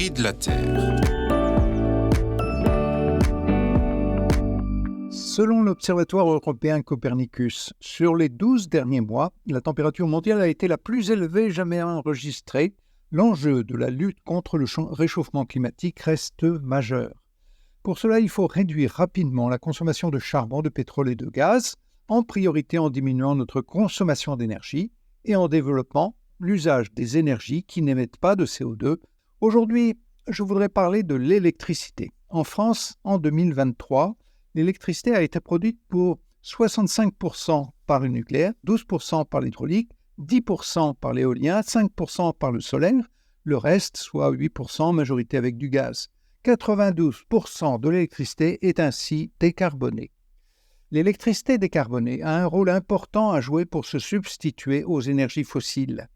prix de la Terre. Selon l'Observatoire européen Copernicus, sur les 12 derniers mois, la température mondiale a été la plus élevée jamais enregistrée. L'enjeu de la lutte contre le réchauffement climatique reste majeur. Pour cela, il faut réduire rapidement la consommation de charbon, de pétrole et de gaz, en priorité en diminuant notre consommation d'énergie et en développant l'usage des énergies qui n'émettent pas de CO2. Aujourd'hui, je voudrais parler de l'électricité. En France, en 2023, l'électricité a été produite pour 65% par le nucléaire, 12% par l'hydraulique, 10% par l'éolien, 5% par le solaire, le reste, soit 8%, en majorité avec du gaz. 92% de l'électricité est ainsi décarbonée. L'électricité décarbonée a un rôle important à jouer pour se substituer aux énergies fossiles.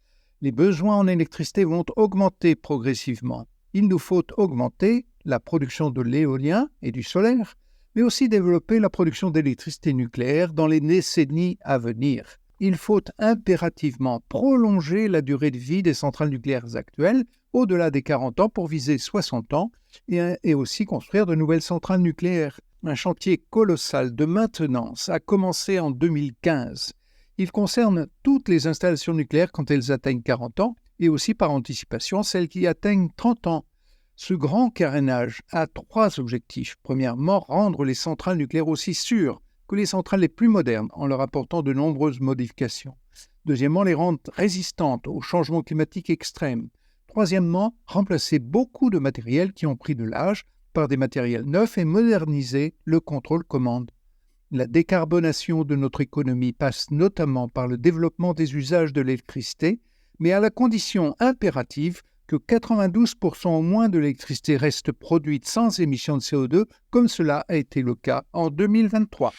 Les besoins en électricité vont augmenter progressivement. Il nous faut augmenter la production de l'éolien et du solaire, mais aussi développer la production d'électricité nucléaire dans les décennies à venir. Il faut impérativement prolonger la durée de vie des centrales nucléaires actuelles au-delà des 40 ans pour viser 60 ans et aussi construire de nouvelles centrales nucléaires. Un chantier colossal de maintenance a commencé en 2015. Il concerne toutes les installations nucléaires quand elles atteignent 40 ans et aussi par anticipation celles qui atteignent 30 ans. Ce grand carénage a 3 objectifs. Premièrement, rendre les centrales nucléaires aussi sûres que les centrales les plus modernes en leur apportant de nombreuses modifications. Deuxièmement, les rendre résistantes aux changements climatiques extrêmes. Troisièmement, remplacer beaucoup de matériels qui ont pris de l'âge par des matériels neufs et moderniser le contrôle-commande. La décarbonation de notre économie passe notamment par le développement des usages de l'électricité, mais à la condition impérative que 92% au moins de l'électricité reste produite sans émission de CO2, comme cela a été le cas en 2023.